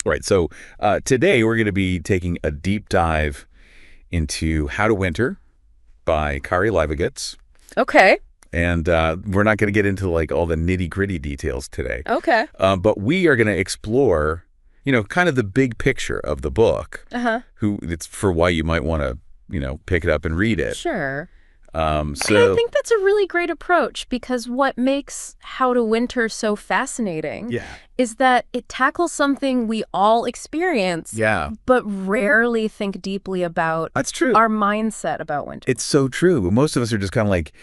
Right. So today we're going to be taking a deep dive into How to Winter by Kari Leibowitz. Okay. And we're not going to get into like all the nitty-gritty details today. Okay. But we are going to explore, kind of the big picture of the book. It's for why you might want to, pick it up and read it. Sure. So I think that's a really great approach, because what makes How to Winter so fascinating is that it tackles something we all experience, but rarely think deeply about. That's true. Our mindset about winter. It's so true. Most of us are just kind of like,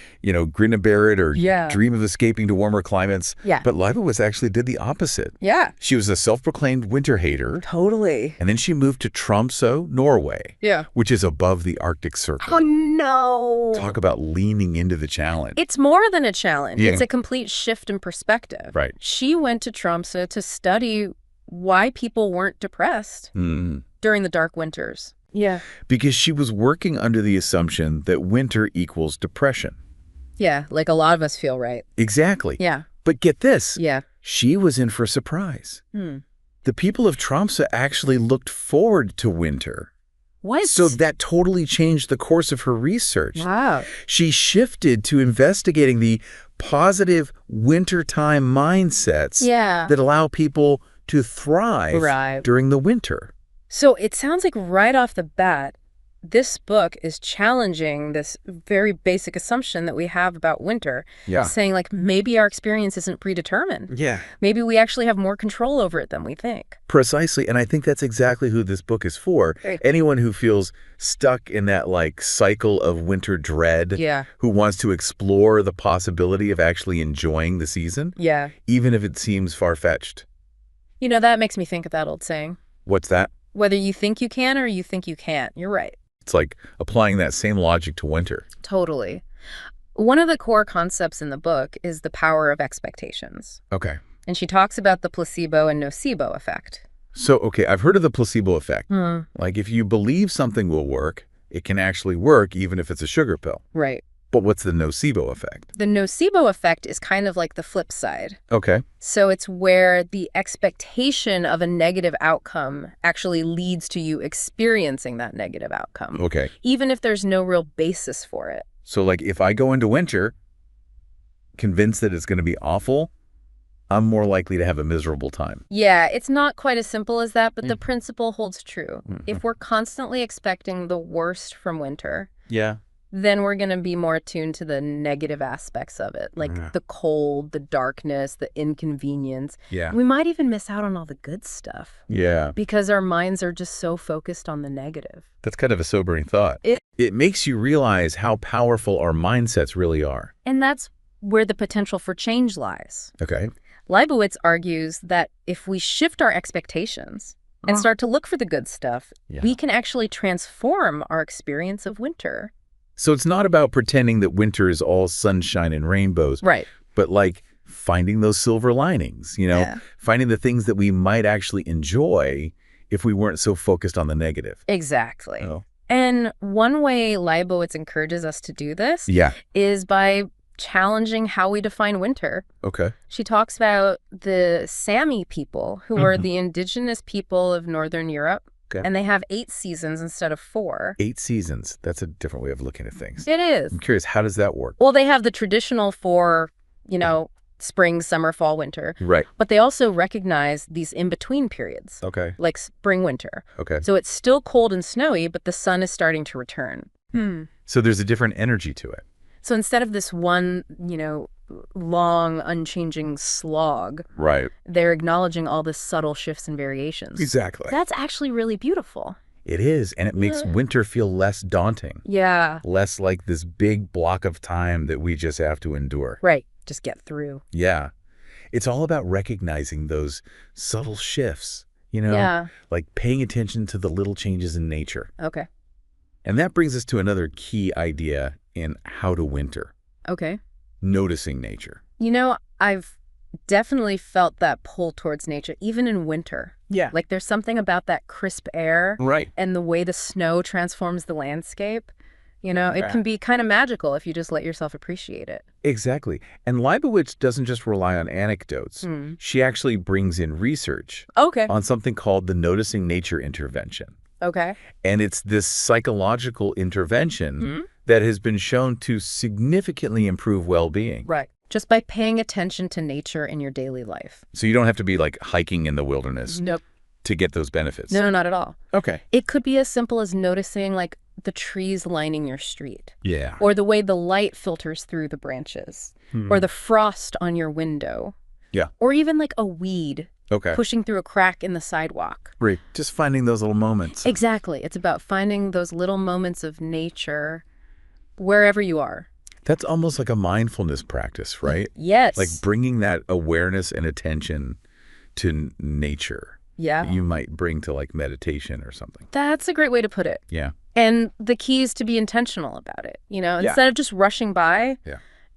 grin and bear it or dream of escaping to warmer climates. Yeah. But Leibowitz actually did the opposite. Yeah. She was a self-proclaimed winter hater. Totally. And then she moved to Tromsø, Norway. Yeah. Which is above the Arctic Circle. Oh, no. Talk about leaning into the challenge. It's more than a challenge. Yeah. It's a complete shift in perspective. Right. She went to Tromsø to study why people weren't depressed during the dark winters. Yeah. Because she was working under the assumption that winter equals depression. Yeah, like a lot of us feel, right? Exactly. Yeah. But get this. Yeah. She was in for a surprise. The people of Tromsø actually looked forward to winter. What? So that totally changed the course of her research. Wow. She shifted to investigating the positive wintertime mindsets that allow people to thrive during the winter. So it sounds like right off the bat, this book is challenging this very basic assumption that we have about winter. Yeah. Saying, like, maybe our experience isn't predetermined. Yeah. Maybe we actually have more control over it than we think. Precisely. And I think that's exactly who this book is for. Right. Anyone who feels stuck in that, like, cycle of winter dread. Yeah. Who wants to explore the possibility of actually enjoying the season. Yeah. Even if it seems far-fetched. That makes me think of that old saying. What's that? Whether you think you can or you think you can't. You're right. It's like applying that same logic to winter. Totally. One of the core concepts in the book is the power of expectations. Okay. And she talks about the placebo and nocebo effect. So, okay, I've heard of the placebo effect. Like if you believe something will work, it can actually work even if it's a sugar pill. Right. But what's the nocebo effect? The nocebo effect is kind of like the flip side. Okay. So it's where the expectation of a negative outcome actually leads to you experiencing that negative outcome. Okay. Even if there's no real basis for it. So like if I go into winter convinced that it's going to be awful, I'm more likely to have a miserable time. Yeah, it's not quite as simple as that, but the principle holds true. If we're constantly expecting the worst from winter, then we're going to be more attuned to the negative aspects of it, like the cold, the darkness, the inconvenience. Yeah. We might even miss out on all the good stuff. Yeah. Because our minds are just so focused on the negative. That's kind of a sobering thought. It makes you realize how powerful our mindsets really are. And that's where the potential for change lies. Okay. Leibowitz argues that if we shift our expectations and start to look for the good stuff, we can actually transform our experience of winter. So it's not about pretending that winter is all sunshine and rainbows. Right. But like finding those silver linings, finding the things that we might actually enjoy if we weren't so focused on the negative. Exactly. Oh. And one way Leibowitz encourages us to do this is by challenging how we define winter. Okay. She talks about the Sami people, who are the indigenous people of Northern Europe. Okay. And they have 8 seasons instead of 4. 8 seasons. That's a different way of looking at things. It is. I'm curious, how does that work? Well, they have the traditional 4, spring, summer, fall, winter. Right. But they also recognize these in-between periods. Okay. Like spring, winter. Okay. So it's still cold and snowy, but the sun is starting to return. So there's a different energy to it. So instead of this one, long, unchanging slog, they're acknowledging all the subtle shifts and variations. Exactly. That's actually really beautiful. It is, and it makes winter feel less daunting. Yeah. Less like this big block of time that we just have to endure. Right. Just get through. Yeah. It's all about recognizing those subtle shifts, like paying attention to the little changes in nature. Okay. And that brings us to another key idea in How to Winter. Okay. Noticing nature. I've definitely felt that pull towards nature, even in winter. Yeah. Like there's something about that crisp air. Right. And the way the snow transforms the landscape. You know, it can be kind of magical if you just let yourself appreciate it. Exactly. And Leibowitz doesn't just rely on anecdotes. She actually brings in research on something called the noticing nature intervention. Okay. And it's this psychological intervention that has been shown to significantly improve well-being. Right. Just by paying attention to nature in your daily life. So you don't have to be like hiking in the wilderness to get those benefits. No, not at all. Okay. It could be as simple as noticing like the trees lining your street. Yeah. Or the way the light filters through the branches. Or the frost on your window. Yeah. Or even like a weed pushing through a crack in the sidewalk. Right. Just finding those little moments. Exactly. It's about finding those little moments of nature wherever you are. That's almost like a mindfulness practice, right? Yes. Like bringing that awareness and attention to nature. Yeah. You might bring to like meditation or something. That's a great way to put it. Yeah. And the key is to be intentional about it. You know, instead of just rushing by,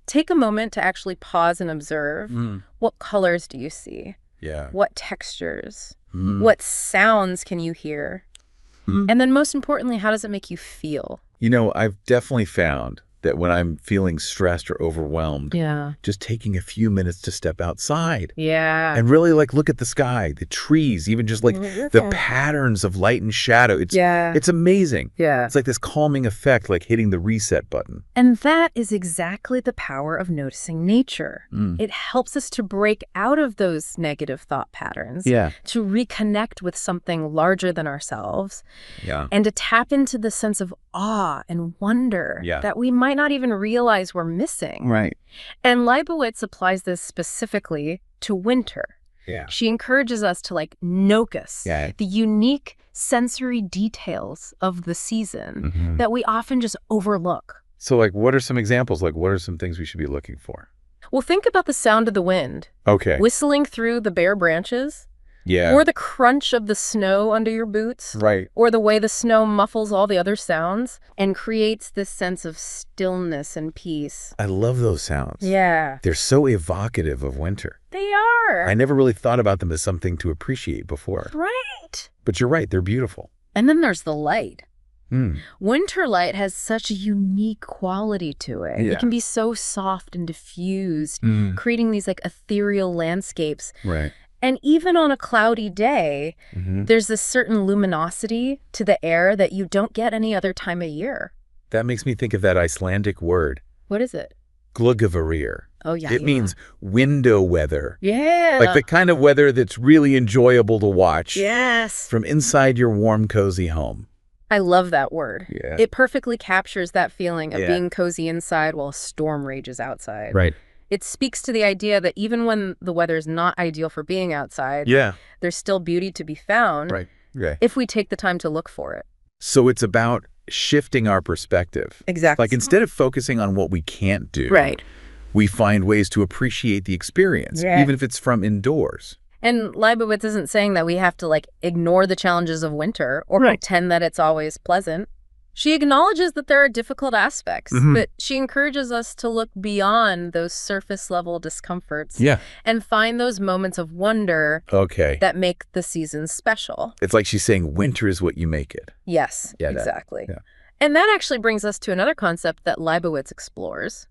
take a moment to actually pause and observe. What colors do you see? Yeah. What textures? What sounds can you hear? And then most importantly, how does it make you feel? You know, I've definitely found that when I'm feeling stressed or overwhelmed, just taking a few minutes to step outside and really like look at the sky, the trees, even just like the patterns of light and shadow. It's amazing. It's like this calming effect, like hitting the reset button. And that is exactly the power of noticing nature. It helps us to break out of those negative thought patterns, to reconnect with something larger than ourselves, and to tap into the sense of awe and wonder that we might not even realize we're missing. Right. And Leibowitz applies this specifically to winter. She encourages us to like notice the unique sensory details of the season that we often just overlook. So like, what are some examples? Like, what are some things we should be looking for? Well, think about the sound of the wind. Whistling through the bare branches. Or the crunch of the snow under your boots. Right. Or the way the snow muffles all the other sounds and creates this sense of stillness and peace. I love those sounds. Yeah. They're so evocative of winter. They are. I never really thought about them as something to appreciate before. Right. But you're right, they're beautiful. And then there's the light. Winter light has such a unique quality to it. It can be so soft and diffused, creating these like ethereal landscapes. Right. And even on a cloudy day, there's this certain luminosity to the air that you don't get any other time of year. That makes me think of that Icelandic word. What is it? Gluggaverir. Oh, yeah. It means window weather. Yeah. Like the kind of weather that's really enjoyable to watch. Yes. From inside your warm, cozy home. I love that word. Yeah. It perfectly captures that feeling of being cozy inside while a storm rages outside. Right. It speaks to the idea that even when the weather is not ideal for being outside, there's still beauty to be found if we take the time to look for it. So it's about shifting our perspective. Exactly. Like instead of focusing on what we can't do, we find ways to appreciate the experience, even if it's from indoors. And Leibowitz isn't saying that we have to like ignore the challenges of winter or pretend that it's always pleasant. She acknowledges that there are difficult aspects, but she encourages us to look beyond those surface-level discomforts and find those moments of wonder that make the season special. It's like she's saying winter is what you make it. Yes, exactly. And that actually brings us to another concept that Leibowitz explores,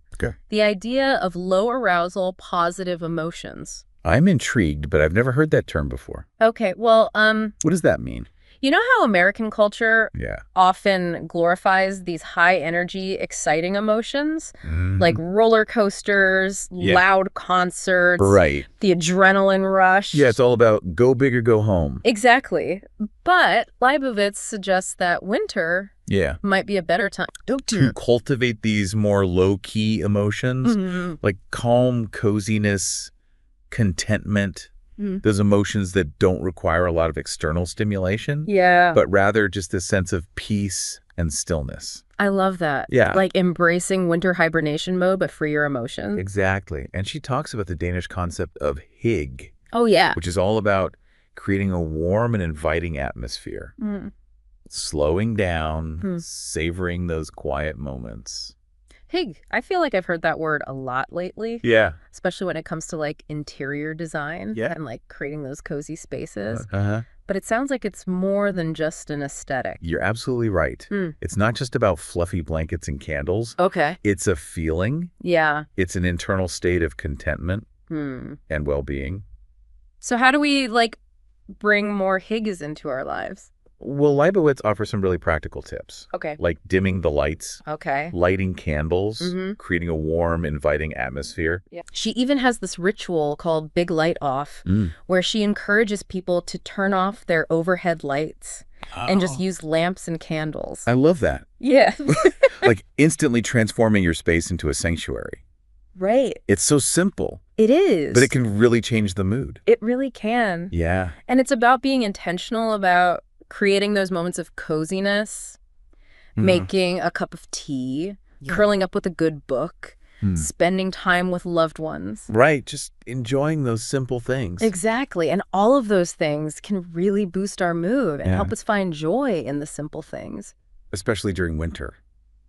the idea of low arousal, positive emotions. I'm intrigued, but I've never heard that term before. Okay, well, what does that mean? You know how American culture often glorifies these high-energy, exciting emotions? Like roller coasters, loud concerts, the adrenaline rush. Yeah, it's all about go big or go home. Exactly. But Leibowitz suggests that winter might be a better time to cultivate these more low-key emotions, like calm, coziness, contentment. Those emotions that don't require a lot of external stimulation, but rather just a sense of peace and stillness. I love that. Yeah. Like embracing winter hibernation mode, but free your emotions. Exactly. And she talks about the Danish concept of hygge. Oh, yeah. Which is all about creating a warm and inviting atmosphere. Slowing down, savoring those quiet moments. Hygge. I feel like I've heard that word a lot lately. Yeah. Especially when it comes to like interior design and like creating those cozy spaces. But it sounds like it's more than just an aesthetic. You're absolutely right. It's not just about fluffy blankets and candles. Okay. It's a feeling. Yeah. It's an internal state of contentment and well-being. So how do we, bring more Hygge into our lives? Well, Leibowitz offers some really practical tips. Okay. Like dimming the lights. Okay. Lighting candles. Creating a warm, inviting atmosphere. Yeah. She even has this ritual called Big Light Off, where she encourages people to turn off their overhead lights and just use lamps and candles. I love that. Yeah. Like instantly transforming your space into a sanctuary. Right. It's so simple. It is. But it can really change the mood. It really can. Yeah. And it's about being intentional about creating those moments of coziness, making a cup of tea, curling up with a good book, spending time with loved ones. Right. Just enjoying those simple things. Exactly. And all of those things can really boost our mood and help us find joy in the simple things. Especially during winter.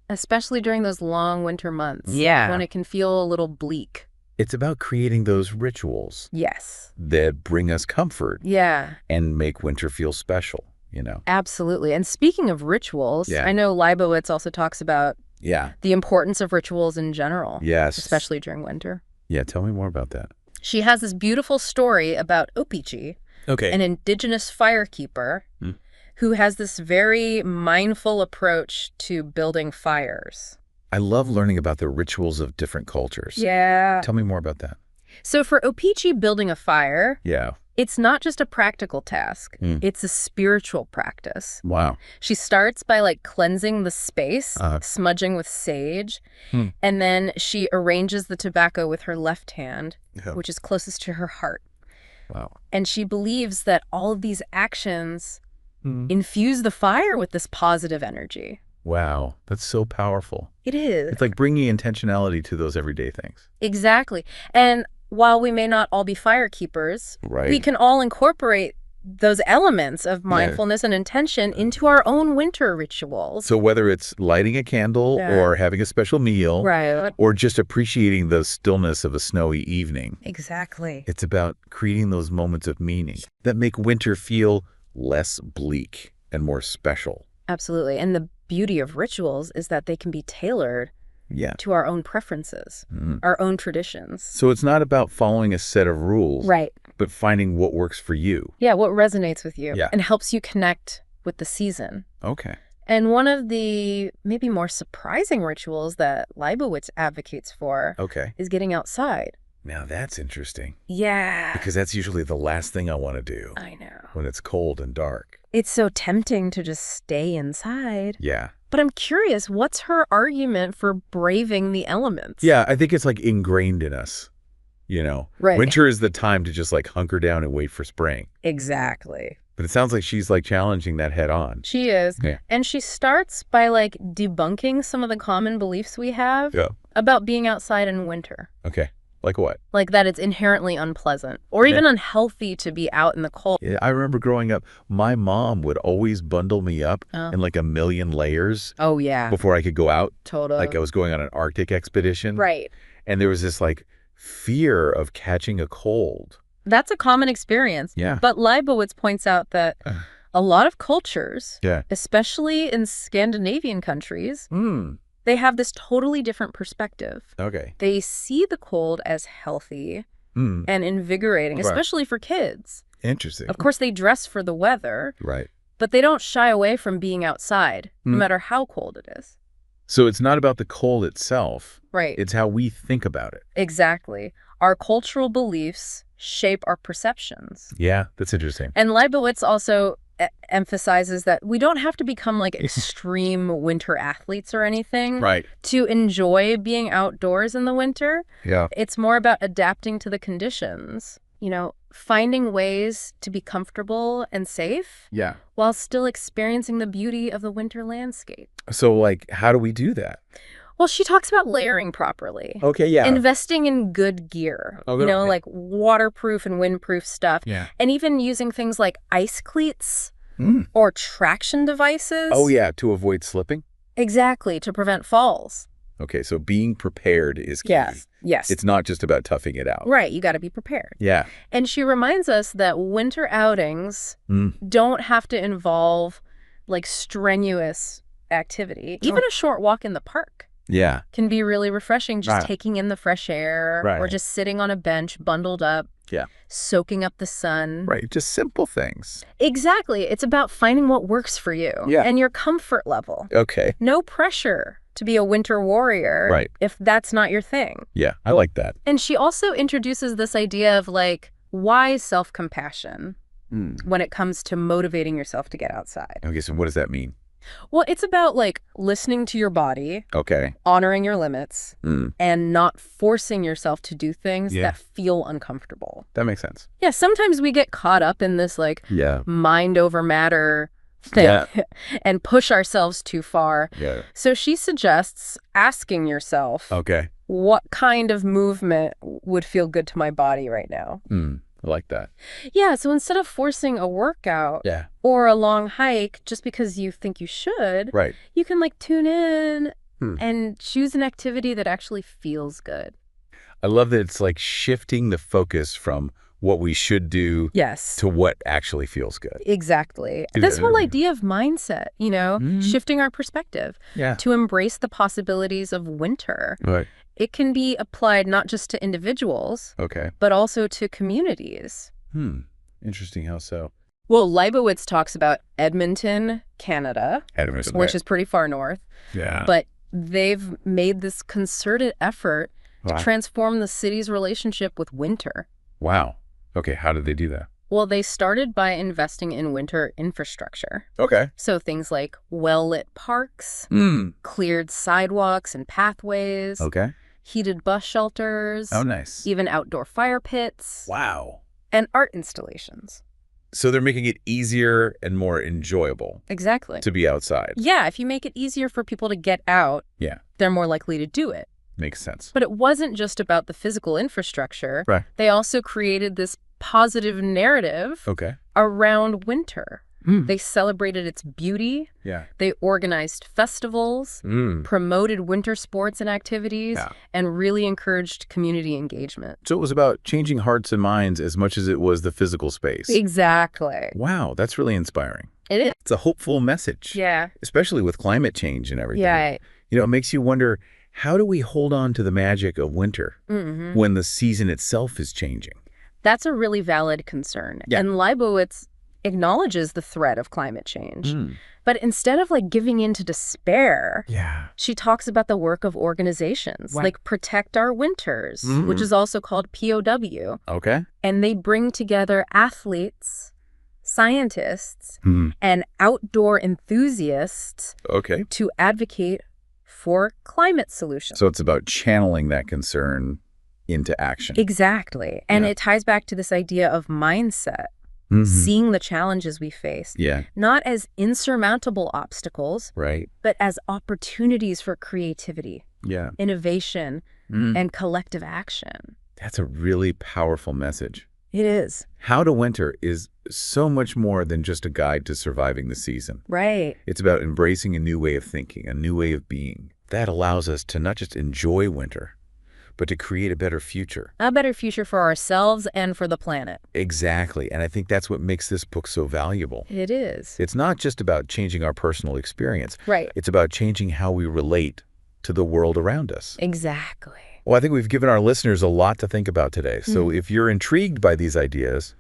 Especially during those long winter months. Yeah. When it can feel a little bleak. It's about creating those rituals. Yes. That bring us comfort. Yeah. And make winter feel special, Absolutely. And speaking of rituals, I know Leibowitz also talks about the importance of rituals in general. Yes. Especially during winter. Yeah, tell me more about that. She has this beautiful story about Opichi, an indigenous firekeeper who has this very mindful approach to building fires. I love learning about the rituals of different cultures. Yeah. Tell me more about that. So for Opichi, building a fire, it's not just a practical task. It's a spiritual practice. Wow. She starts by cleansing the space, smudging with sage, and then she arranges the tobacco with her left hand, which is closest to her heart. Wow. And she believes that all of these actions infuse the fire with this positive energy. Wow. That's so powerful. It is. It's like bringing intentionality to those everyday things. Exactly. And while we may not all be fire keepers, we can all incorporate those elements of mindfulness and intention into our own winter rituals. So whether it's lighting a candle or having a special meal or just appreciating the stillness of a snowy evening. Exactly. It's about creating those moments of meaning that make winter feel less bleak and more special. Absolutely. And the beauty of rituals is that they can be tailored to our own preferences, our own traditions. So it's not about following a set of rules, but finding what works for you. Yeah, what resonates with you and helps you connect with the season. Okay. And one of the maybe more surprising rituals that Leibowitz advocates for is getting outside. Now that's interesting. Yeah. Because that's usually the last thing I want to do. I know. When it's cold and dark. It's so tempting to just stay inside. Yeah. But I'm curious, what's her argument for braving the elements? Yeah, I think it's ingrained in us, Right. Winter is the time to just hunker down and wait for spring. Exactly. But it sounds like she's challenging that head on. She is. Yeah. And she starts by debunking some of the common beliefs we have about being outside in winter. Okay. Like what? Like that it's inherently unpleasant or even unhealthy to be out in the cold. Yeah, I remember growing up, my mom would always bundle me up in a million layers. Oh, yeah. Before I could go out. Totally. Like I was going on an Arctic expedition. Right. And there was this fear of catching a cold. That's a common experience. Yeah. But Leibowitz points out that a lot of cultures, especially in Scandinavian countries, they have this totally different perspective. Okay. They see the cold as healthy and invigorating, especially for kids. Interesting. Of course, they dress for the weather. Right. But they don't shy away from being outside, no matter how cold it is. So it's not about the cold itself. Right. It's how we think about it. Exactly. Our cultural beliefs shape our perceptions. Yeah, that's interesting. And Leibowitz also emphasizes that we don't have to become extreme winter athletes or anything to enjoy being outdoors in the winter. Yeah. It's more about adapting to the conditions, finding ways to be comfortable and safe while still experiencing the beauty of the winter landscape. So how do we do that? Well, she talks about layering properly. Okay, yeah. Investing in good gear, waterproof and windproof stuff. Yeah. And even using things like ice cleats or traction devices. Oh, yeah, to avoid slipping? Exactly, to prevent falls. Okay, so being prepared is key. Yes. It's not just about toughing it out. Right, you got to be prepared. Yeah. And she reminds us that winter outings don't have to involve like strenuous activity. Even a short walk in the park can be really refreshing, just taking in the fresh air or just sitting on a bench bundled up, soaking up the sun. Right, just simple things. Exactly. It's about finding what works for you and your comfort level. Okay. No pressure to be a winter warrior if that's not your thing. Yeah, I like that. And she also introduces this idea of like wise self-compassion when it comes to motivating yourself to get outside. Okay, so what does that mean? Well, it's about like listening to your body, honoring your limits, and not forcing yourself to do things that feel uncomfortable. That makes sense. Yeah, sometimes we get caught up in this like mind over matter thing and push ourselves too far. Yeah. So she suggests asking yourself, what kind of movement would feel good to my body right now? I like that. Yeah, so instead of forcing a workout or a long hike just because you think you should, you can like tune in and choose an activity that actually feels good. I love that it's like shifting the focus from what we should do to what actually feels good. Exactly. This whole idea of mindset, you know, shifting our perspective to embrace the possibilities of winter. Right. It can be applied not just to individuals, but also to communities. Interesting. How so? Well, Leibowitz talks about Edmonton, Canada, which is pretty far north. Yeah. But they've made this concerted effort to transform the city's relationship with winter. Wow. Okay, how did they do that? Well, they started by investing in winter infrastructure. Okay. So things like well-lit parks, cleared sidewalks and pathways, heated bus shelters. Oh, nice. Even outdoor fire pits. Wow. And art installations. So they're making it easier and more enjoyable. Exactly. To be outside. Yeah, if you make it easier for people to get out, they're more likely to do it. Makes sense. But it wasn't just about the physical infrastructure. Right. They also created this positive narrative around winter. They celebrated its beauty. Yeah. They organized festivals, promoted winter sports and activities, and really encouraged community engagement. So it was about changing hearts and minds as much as it was the physical space. Exactly. Wow, that's really inspiring. It is. It's a hopeful message. Yeah. Especially with climate change and everything. Yeah. You know, it makes you wonder, how do we hold on to the magic of winter when the season itself is changing? That's a really valid concern. Yeah. And Leibowitz acknowledges the threat of climate change. But instead of like giving in to despair, she talks about the work of organizations like Protect Our Winters, which is also called POW. Okay. And they bring together athletes, scientists, and outdoor enthusiasts to advocate for climate solutions. So it's about channeling that concern into action. Exactly. And it ties back to this idea of mindset, seeing the challenges we face, not as insurmountable obstacles, but as opportunities for creativity, innovation, and collective action. That's a really powerful message. It is. How to Winter is so much more than just a guide to surviving the season. Right. It's about embracing a new way of thinking, a new way of being. That allows us to not just enjoy winter, but to create a better future. A better future for ourselves and for the planet. Exactly. And I think that's what makes this book so valuable. It is. It's not just about changing our personal experience. Right. It's about changing how we relate to the world around us. Exactly. Well, I think we've given our listeners a lot to think about today. So if you're intrigued by these ideas,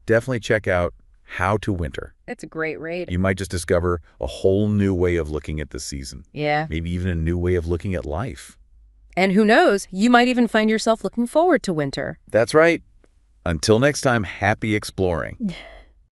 definitely check out How to Winter. It's a great read. You might just discover a whole new way of looking at the season. Yeah. Maybe even a new way of looking at life. And who knows, you might even find yourself looking forward to winter. That's right. Until next time, happy exploring.